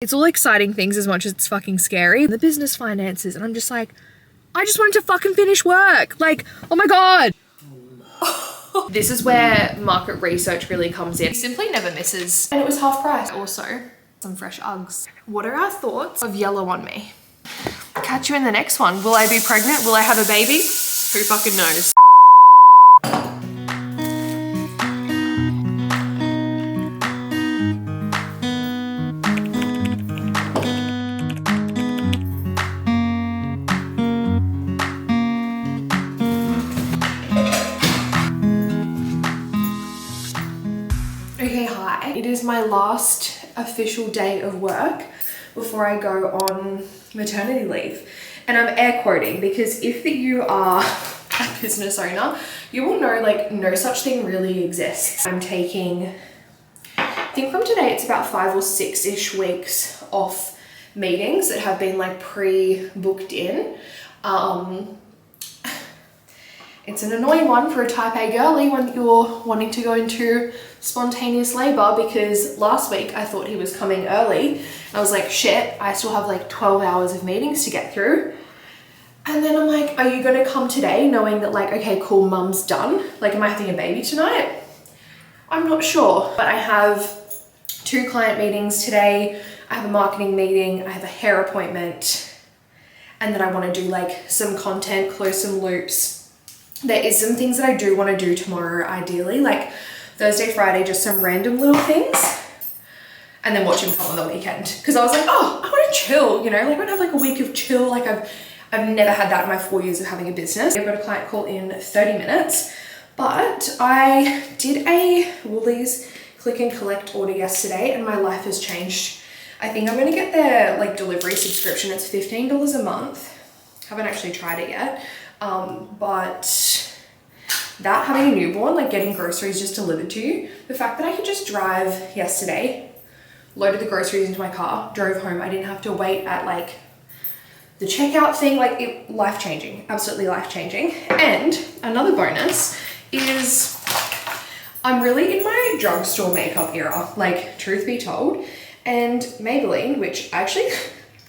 It's all exciting things as much as it's fucking scary. The business finances, and I'm just like, I just wanted to fucking finish work. Like, oh my God. This is where market research really comes in. Simply never misses. And it was half price. Also, some fresh Uggs. What are our thoughts of yellow on me? Catch you in the next one. Will I be pregnant? Will I have a baby? Who fucking knows? Okay, hi. It is my last official day of work before I go on maternity leave. And I'm air quoting because if you are a business owner, you will know like no such thing really exists. I'm taking, I think from today it's about 5 or 6-ish weeks off meetings that have been like pre-booked in. It's an annoying one for a type A girly when you're wanting to go into spontaneous labor, because last week I thought he was coming early. I was like, shit, I still have like 12 hours of meetings to get through. And then I'm like, are you gonna come today knowing that like, okay, cool, mum's done? Like, am I having a baby tonight? I'm not sure, but I have 2 client meetings today. I have a marketing meeting, I have a hair appointment, and then I wanna do like some content, close some loops. There is some things that I do want to do tomorrow, ideally, like Thursday, Friday, just some random little things, and then watch him come on the weekend. Because I was like, oh, I want to chill, you know, like I want to have like a week of chill. Like I've never had that in my 4 years of having a business. I've got a client call in 30 minutes, but I did a Woolies click and collect order yesterday, and my life has changed. I think I'm going to get their like delivery subscription. It's $15 a month. Haven't actually tried it yet. But that, having a newborn, like getting groceries just delivered to you, the fact that I could just drive yesterday, loaded the groceries into my car, drove home, I didn't have to wait at like the checkout thing, like it, life-changing, absolutely life-changing. And another bonus is I'm really in my drugstore makeup era, like truth be told, and Maybelline, which actually,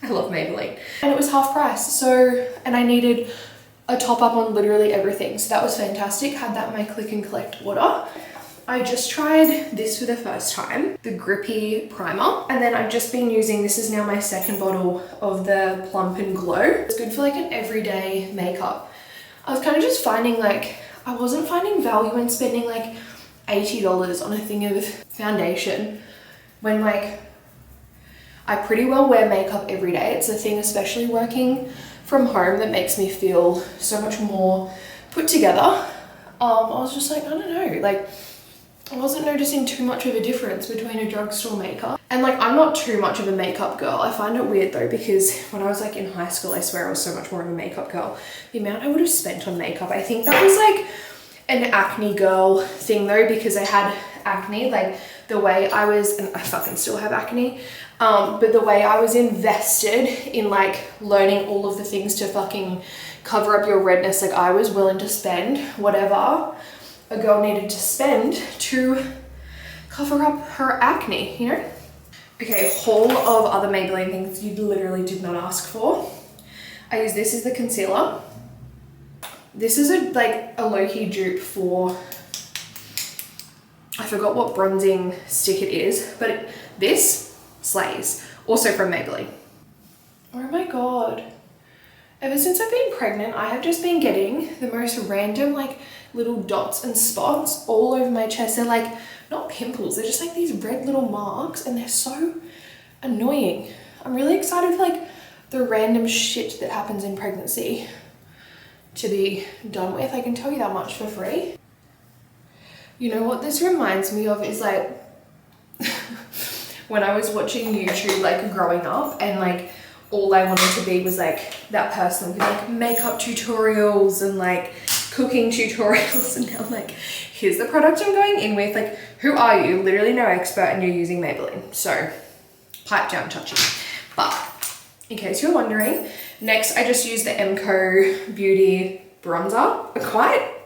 I love Maybelline, and it was half price. So, and I needed a top up on literally everything. So that was fantastic. Had that in my click and collect order. I just tried this for the first time, the Grippy Primer. And then I've just been using, this is now my 2nd bottle of the Plump and Glow. It's good for like an everyday makeup. I was kind of just finding like, I wasn't finding value in spending like $80 on a thing of foundation when like I pretty well wear makeup every day. It's a thing, especially working from home, that makes me feel so much more put together. I was just like, I don't know, like I wasn't noticing too much of a difference between a drugstore makeup. And like, I'm not too much of a makeup girl. I find it weird though, because when I was like in high school, I swear I was so much more of a makeup girl. The amount I would have spent on makeup, I think that was like an acne girl thing though, because I had acne, like the way I was, and I fucking still have acne, but the way I was invested in like learning all of the things to fucking cover up your redness, like I was willing to spend whatever a girl needed to spend to cover up her acne, you know? Okay, haul of other Maybelline things you literally did not ask for. I use this as the concealer. This is like a low-key dupe for, I forgot what bronzing stick it is, but this slays. Also from Maybelline. Oh my God. Ever since I've been pregnant, I have just been getting the most random like little dots and spots all over my chest. They're like, not pimples, they're just like these red little marks, and they're so annoying. I'm really excited for like the random shit that happens in pregnancy to be done with. I can tell you that much for free. You know what this reminds me of is like when I was watching YouTube like growing up, and like all I wanted to be was like that person with like makeup tutorials and like cooking tutorials, and now I'm like, here's the product I'm going in with. Like, who are you? Literally no expert, and you're using Maybelline. So pipe down, touchy. But in case you're wondering, next I just used the MCO Beauty bronzer.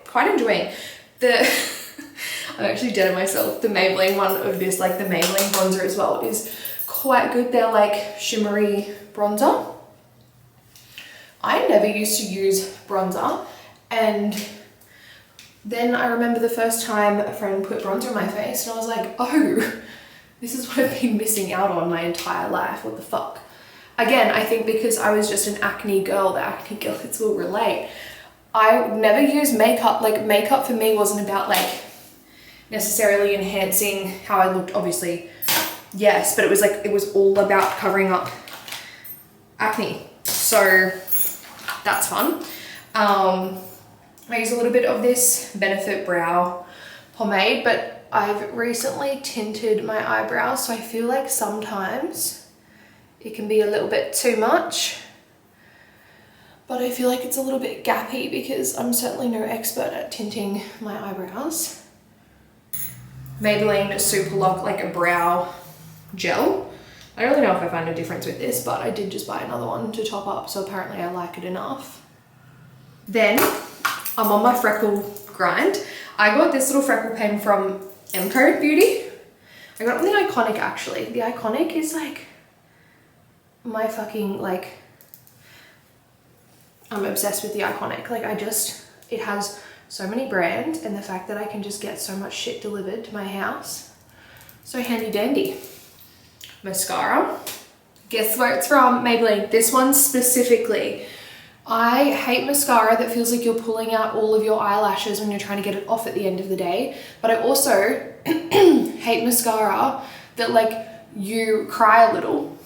Quite enjoying the I'm actually dead at myself. The Maybelline one of this, like the Maybelline bronzer as well, is quite good. They're like shimmery bronzer. I never used to use bronzer, and then I remember the first time a friend put bronzer on my face and I was like, oh, this is what I've been missing out on my entire life. What the fuck? Again, I think because I was just an acne girl, the acne girls will relate. I never used makeup. Like, makeup for me wasn't about like necessarily enhancing how I looked, obviously, yes, but it was like, it was all about covering up acne. So that's fun. I use a little bit of this Benefit Brow Pomade, but I've recently tinted my eyebrows, so I feel like sometimes it can be a little bit too much, but I feel like it's a little bit gappy because I'm certainly no expert at tinting my eyebrows. Maybelline Super Lock, like a brow gel. I don't really know if I find a difference with this, but I did just buy another one to top up, so apparently I like it enough. Then I'm on my freckle grind. I got this little freckle pen from Code Beauty. I got it from the Iconic actually. The Iconic is like my fucking, like, I'm obsessed with the Iconic. Like, it has so many brands, and the fact that I can just get so much shit delivered to my house, so handy dandy. Mascara. Guess where it's from? Maybelline. This one specifically. I hate mascara that feels like you're pulling out all of your eyelashes when you're trying to get it off at the end of the day. But I also hate mascara that, like, you cry a little.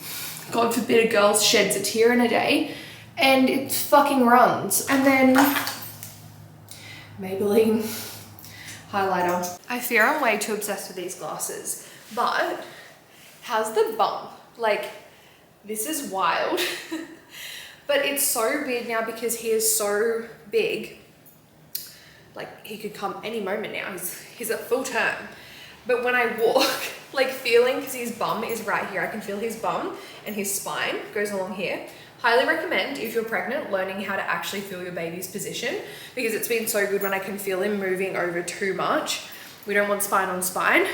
God forbid a girl sheds a tear in a day and it fucking runs. And then Maybelline highlighter. I fear I'm way too obsessed with these glasses, but how's the bump? Like, this is wild. But it's so weird now because he is so big. Like, he could come any moment now. He's at full term. But when I walk, like, feeling, because his bum is right here, I can feel his bum and his spine goes along here. Highly recommend, if you're pregnant, learning how to actually feel your baby's position, because it's been so good when I can feel him moving over too much. We don't want spine on spine.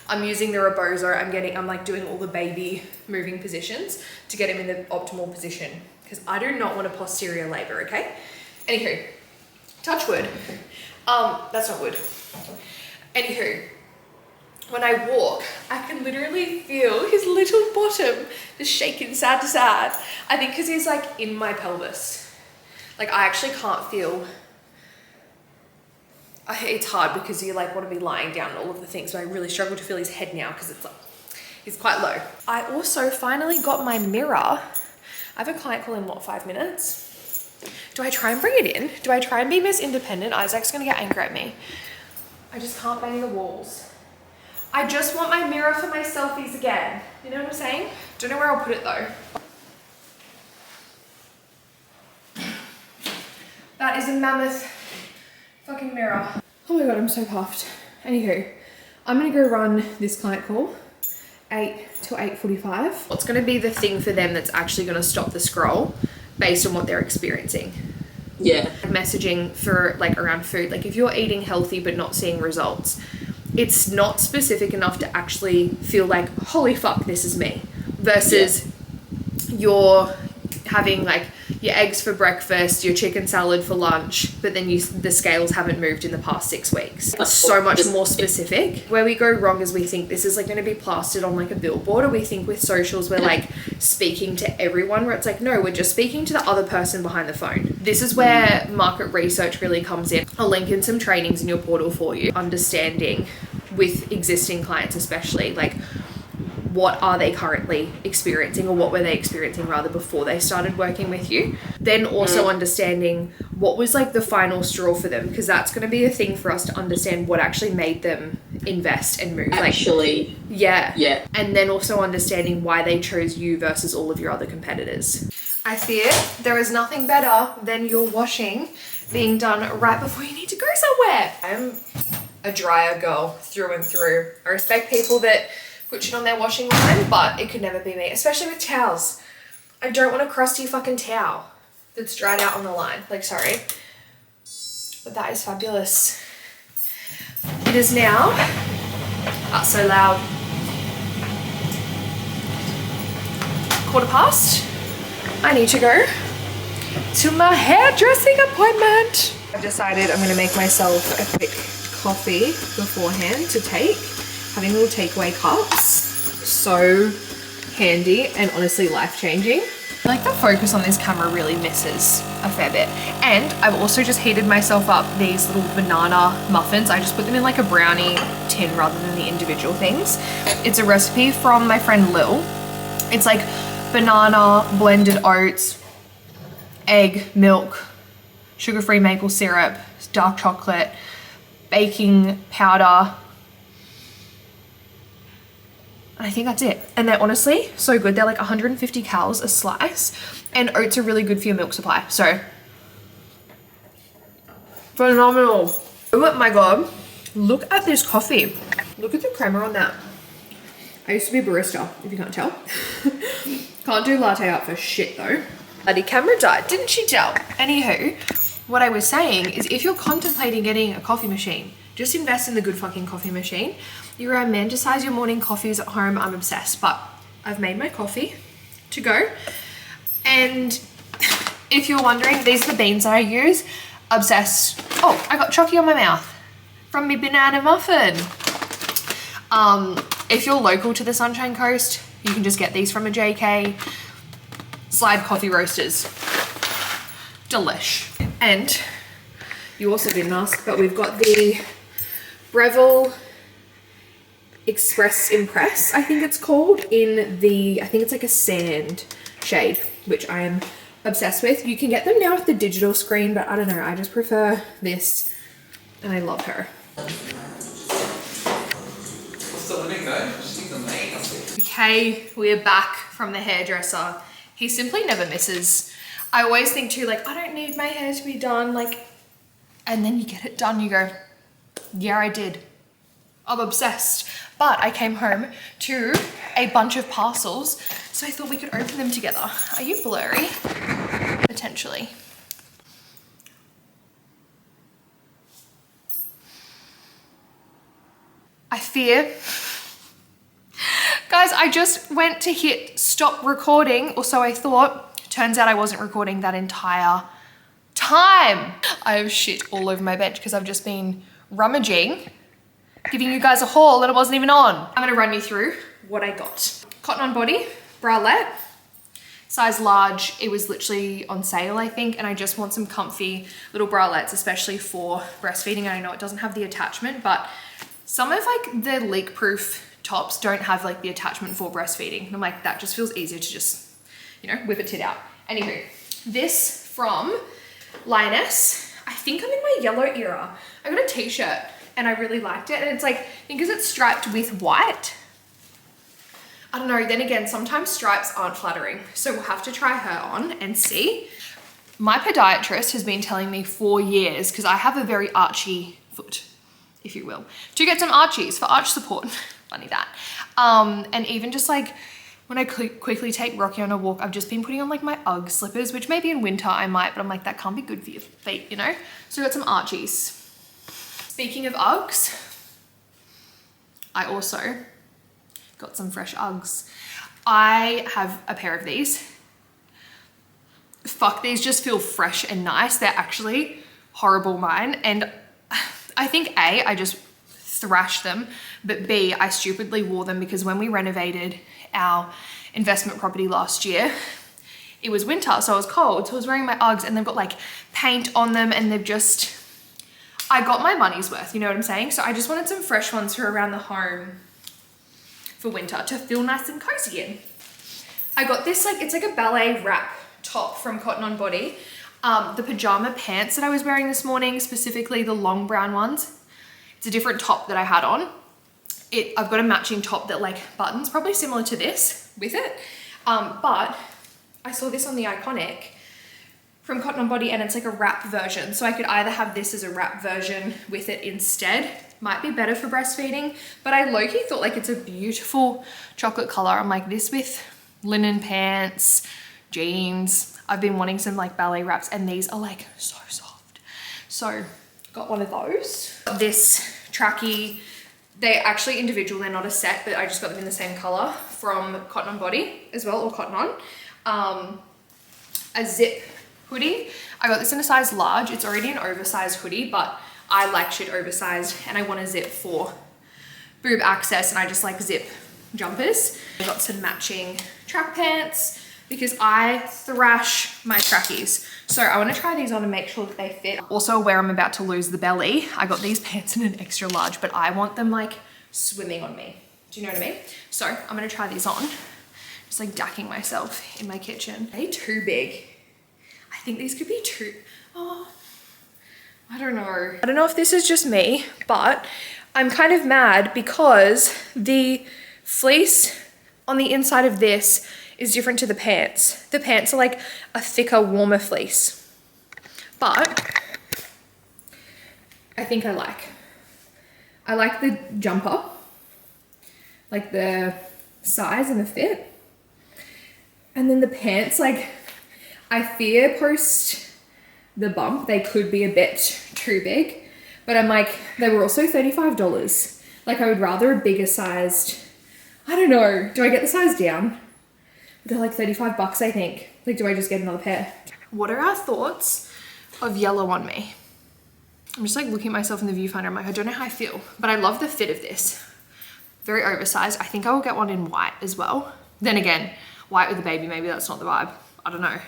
I'm using the Rebozo. I'm like doing all the baby moving positions to get him in the optimal position, because I do not want a posterior labor, okay? Anywho, touch wood. That's not wood. Anywho, when I walk, I can literally feel his little bottom just shaking side to side. I think because he's like in my pelvis. Like, I actually can't feel. It's hard because you like want to be lying down and all of the things, so I really struggle to feel his head now because it's like, he's quite low. I also finally got my mirror. I have a client call in, what, 5 minutes? Do I try and bring it in? Do I try and be Miss Independent? Isaac's gonna get angry at me. I just can't bang the walls. I just want my mirror for my selfies again. You know what I'm saying? Don't know where I'll put it though. That is a mammoth fucking mirror. Oh my God, I'm so puffed. Anywho, I'm gonna go run this client call, 8 to 8:45. What's gonna be the thing for them that's actually gonna stop the scroll based on what they're experiencing? Yeah. Messaging for like around food. Like, if you're eating healthy but not seeing results, it's not specific enough to actually feel like, holy fuck, this is me. Versus you're having like your eggs for breakfast, your chicken salad for lunch, but then the scales haven't moved in the past 6 weeks. It's so much more specific. Where we go wrong is we think this is like going to be plastered on like a billboard, or we think with socials we're like speaking to everyone, where it's like, no, we're just speaking to the other person behind the phone. This is where market research really comes in. I'll link in some trainings in your portal for you, understanding with existing clients especially, like, what are they currently experiencing, or what were they experiencing rather before they started working with you. Then also understanding what was like the final straw for them, because that's going to be a thing for us to understand what actually made them invest and move. Actually, like, yeah. Yeah. And then also understanding why they chose you versus all of your other competitors. I fear there is nothing better than your washing being done right before you need to go somewhere. I'm a dryer girl through and through. I respect people that put shit on their washing line, but it could never be me, especially with towels. I don't want a crusty fucking towel that's dried out on the line. Like, sorry. But that is fabulous. It is now, so loud, past. I need to go to my hairdressing appointment. I've decided I'm gonna make myself a quick coffee beforehand to take. Having little takeaway cups, so handy and honestly life-changing. I like the focus on this camera really misses a fair bit. And I've also just heated myself up these little banana muffins. I just put them in like a brownie tin rather than the individual things. It's a recipe from my friend Lil. It's like banana, blended oats, egg, milk, sugar-free maple syrup, dark chocolate, baking powder. I think that's it. And they're honestly so good. They're like 150 calories a slice, and oats are really good for your milk supply. So phenomenal. Oh my God, look at this coffee. Look at the creamer on that. I used to be a barista, if you can't tell. Can't do latte art for shit though. Bloody camera died, didn't she tell? Anywho, what I was saying is if you're contemplating getting a coffee machine, just invest in the good fucking coffee machine. You romanticize your morning coffees at home. I'm obsessed, but I've made my coffee to go. And if you're wondering, these are the beans that I use. Obsessed. Oh, I got chocky on my mouth from my banana muffin. If you're local to the Sunshine Coast, you can just get these from a JK. Slide coffee roasters. Delish. And you also didn't ask, but we've got the Breville Express Impress, I think it's called, in the, I think it's like a sand shade, which I am obsessed with. You can get them now with the digital screen, but I don't know, I just prefer this, and I love her. Okay, we're back from the hairdresser. He simply never misses. I always think too, like, I don't need my hair to be done, like, and then you get it done, you go, yeah, I did. I'm obsessed. But I came home to a bunch of parcels, so I thought we could open them together. Are you blurry? Potentially. I fear. Guys, I just went to hit stop recording, or so I thought. Turns out I wasn't recording that entire time. I have shit all over my bench because I've just been rummaging, giving you guys a haul that it wasn't even on. I'm gonna run you through what I got. Cotton On Body bralette, size large. It was literally on sale, I think, and I just want some comfy little bralettes, especially for breastfeeding. I know it doesn't have the attachment, but some of like the leak-proof tops don't have like the attachment for breastfeeding. And I'm like, that just feels easier to just, you know, whip a tit out. Anywho, this from Lioness. I think I'm in my yellow era. I got a t-shirt and I really liked it. And it's like, I think because it's striped with white. I don't know, then again, sometimes stripes aren't flattering. So we'll have to try her on and see. My podiatrist has been telling me for years, because I have a very archy foot, if you will, to get some archies for arch support. Funny that. And even just like when I quickly take Rocky on a walk, I've just been putting on like my Ugg slippers, which maybe in winter I might, but I'm like, that can't be good for your feet, you know? So I got some archies. Speaking of Uggs, I also got some fresh Uggs. I have a pair of these. Fuck, these just feel fresh and nice. They're actually horrible mine. And I think A, I just thrashed them, but B, I stupidly wore them because when we renovated our investment property last year, it was winter, so it was cold. So I was wearing my Uggs and they've got like paint on them and they've just, I got my money's worth, you know what I'm saying? So I just wanted some fresh ones for around the home for winter to feel nice and cozy in. I got this, like, it's like a ballet wrap top from Cotton On Body. The pajama pants that I was wearing this morning, specifically the long brown ones, it's a different top that I had on. I've got a matching top that like buttons, probably similar to this with it. But I saw this on the Iconic from Cotton On Body and it's like a wrap version. So I could either have this as a wrap version with it instead. Might be better for breastfeeding, but I low-key thought like it's a beautiful chocolate color. I'm like, this with linen pants, jeans. I've been wanting some like ballet wraps and these are like so soft. So got one of those. This tracky They're actually individual, they're not a set, but I just got them in the same color from Cotton On Body as well, or Cotton On. A zip hoodie. I got this in a size large. It's already an oversized hoodie, but I like shit oversized and I want a zip for boob access, and I just like zip jumpers. I got some matching track pants because I thrash my trackies. So I want to try these on and make sure that they fit. Also where I'm about to lose the belly, I got these pants in an extra large, but I want them like swimming on me. Do you know what I mean? So I'm going to try these on. Just like dacking myself in my kitchen. Are they too big? I think these could be too, oh, I don't know. I don't know if this is just me, but I'm kind of mad because the fleece on the inside of this is different to the pants. The pants are like a thicker, warmer fleece. But I think I like the jumper, like the size and the fit. And then the pants, like, I fear post the bump, they could be a bit too big. But I'm like, they were also $35. Like, I would rather a bigger sized, I don't know. Do I get the size down? They're like 35 bucks, I think. Like, do I just get another pair? What are our thoughts of yellow on me? I'm just like looking at myself in the viewfinder. I'm like, I don't know how I feel, but I love the fit of this. Very oversized. I think I will get one in white as well. Then again, white with a baby, maybe that's not the vibe. I don't know.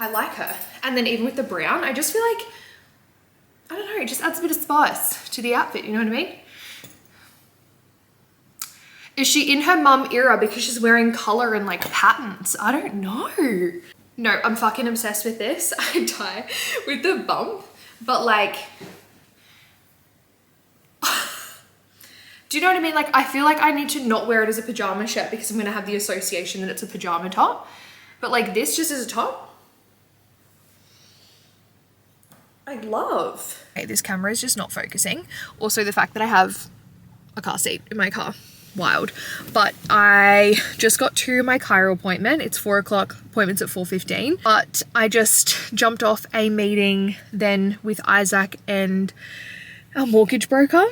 I like her. And then even with the brown, I just feel like, I don't know, it just adds a bit of spice to the outfit, you know what I mean? Is she in her mum era because she's wearing color and like patterns? I don't know. No, I'm fucking obsessed with this. I die with the bump, but like, do you know what I mean? Like, I feel like I need to not wear it as a pajama shirt because I'm gonna have the association that it's a pajama top. But like this just as a top, I love. Okay, this camera is just not focusing. Also the fact that I have a car seat in my car. Wild. But I just got to my chiro appointment. It's 4 o'clock, appointment's at 4:15. But I just jumped off a meeting then with Isaac and our mortgage broker.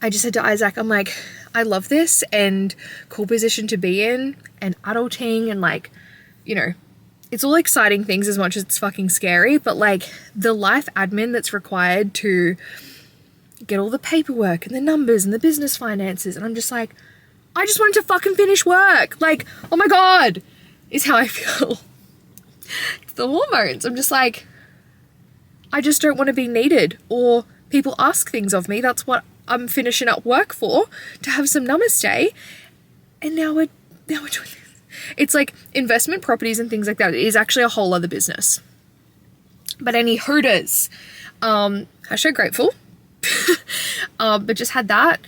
I just said to Isaac, I'm like, I love this and cool position to be in and adulting and like, you know, it's all exciting things as much as it's fucking scary, but like the life admin that's required to get all the paperwork and the numbers and the business finances. And I'm just like, I just wanted to fucking finish work. Like, oh my God, is how I feel. It's the hormones. I'm just like, I just don't want to be needed or people ask things of me. That's what I'm finishing up work for, to have some namaste. And now we're doing this. It's like investment properties and things like that. It is actually a whole other business. But any hooters, hashtag grateful. But just had that,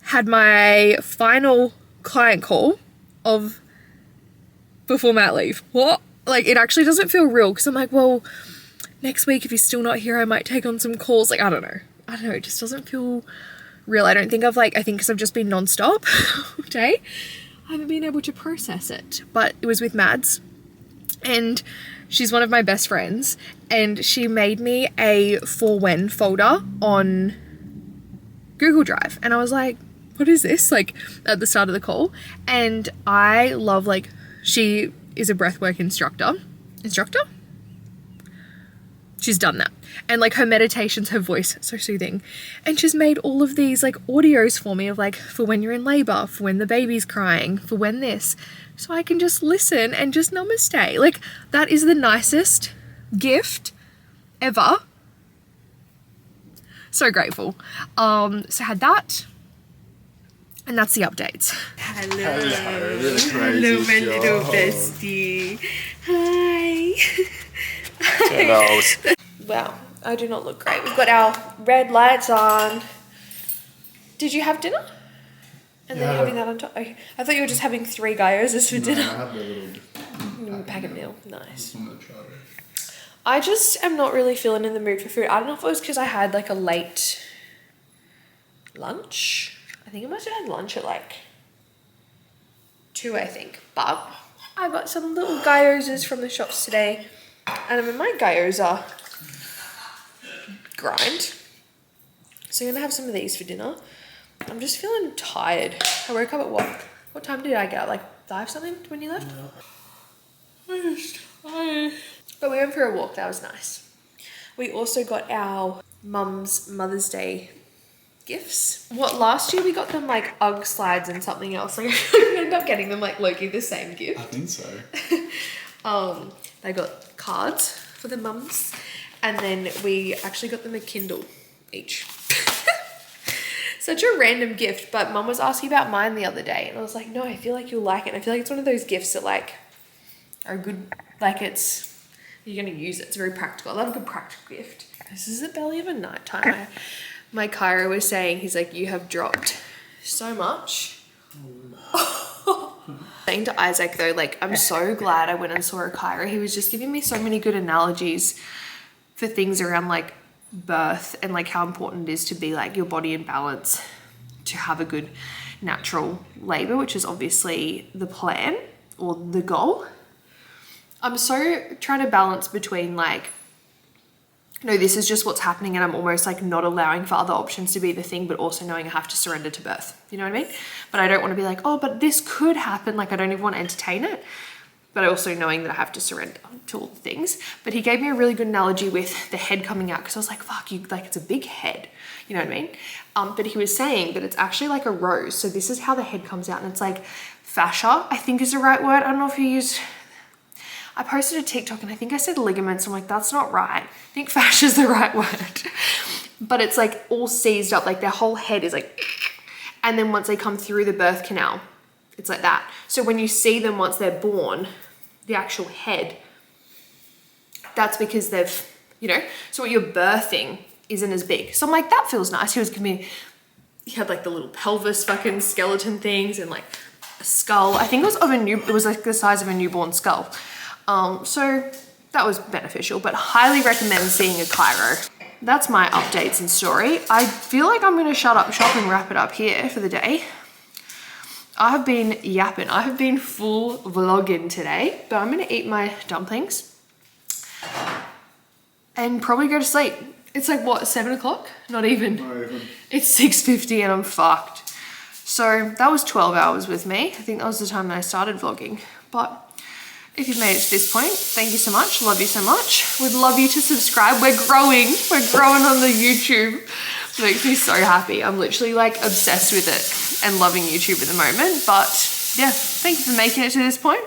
had my final client call of before mat leave. What? Like, it actually doesn't feel real because I'm like, well, next week if he's still not here, I might take on some calls. Like, I don't know. It just doesn't feel real. I don't think I've like, I think because I've just been nonstop all day, I haven't been able to process it. But it was with Mads and she's one of my best friends and she made me a for when folder on Google Drive. And I was like, what is this? Like at the start of the call. And I love, like, she is a breathwork instructor. She's done that. And like her meditations, her voice, so soothing. And she's made all of these like audios for me of like, for when you're in labor, for when the baby's crying, for when this. So I can just listen and just namaste. Like, that is the nicest gift ever. So grateful. So I had that. And that's the updates. Hello my little bestie. Hi. Hello. Wow, I do not look great. We've got our red lights on. Did you have dinner? And then you're having that on top? Okay. I thought you were just having 3 gyros for dinner. I had a little packet meal. Nice. I'm gonna try it. I just am not really feeling in the mood for food. I don't know if it was because I had like a late lunch. I think I must have had lunch at like 2, I think. But I got some little gyros from the shops today. And I mean, my gyoza grind. So I'm gonna have some of these for dinner. I'm just feeling tired. I woke up at what time did I get up? Like 5 something when you left? Yeah. I'm just tired. But we went for a walk, that was nice. We also got our mum's Mother's Day gifts. Last year we got them like UGG slides and something else. Like we ended up getting them like Loki the same gift. I think so. They got cards for the mums, and then we actually got them a Kindle each. Such a random gift, but mum was asking about mine the other day, and I was like, no, I feel like you'll like it. I feel like it's one of those gifts that like are good, like you're gonna use it. It's very practical. I love a good practical gift. This is the belly of a nighttime. My chiro was saying, he's like, you have dropped so much. Saying to Isaac though, like, I'm so glad I went and saw a chiro. He was just giving me so many good analogies for things around like birth and like how important it is to be like your body in balance to have a good natural labor, which is obviously the plan or the goal. I'm so trying to balance between like, no, this is just what's happening and I'm almost like not allowing for other options to be the thing, but also knowing I have to surrender to birth. You know what I mean? But I don't want to be like, oh, but this could happen. Like I don't even want to entertain it. But also knowing that I have to surrender to all the things. But he gave me a really good analogy with the head coming out, because I was like, fuck, you, like it's a big head. You know what I mean? But he was saying that it's actually like a rose. So this is how the head comes out, and it's like fascia, I think is the right word. I don't know if he used... I posted a TikTok and I think I said ligaments. I'm like, that's not right. I think fascia is the right word. But it's like all seized up, like their whole head is like... And then once they come through the birth canal, it's like that. So when you see them once they're born, the actual head, that's because they've, you know, so what you're birthing isn't as big. So I'm like, that feels nice. He was giving me, he had like the little pelvis fucking skeleton things and like a skull. I think it was it was like the size of a newborn skull. So that was beneficial, but highly recommend seeing a chiro. That's my updates and story. I feel like I'm going to shut up shop and wrap it up here for the day. I have been yapping. I have been full vlogging today, but I'm going to eat my dumplings and probably go to sleep. It's like what, 7 o'clock? Not even. Not even. It's 6:50 and I'm fucked. So that was 12 hours with me. I think that was the time that I started vlogging. But if you've made it to this point, thank you so much. Love you so much. Would love you to subscribe. We're growing. We're growing on the YouTube. It makes me so happy. I'm literally like obsessed with it and loving YouTube at the moment. But yeah, thank you for making it to this point.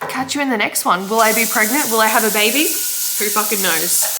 Catch you in the next one. Will I be pregnant? Will I have a baby? Who fucking knows?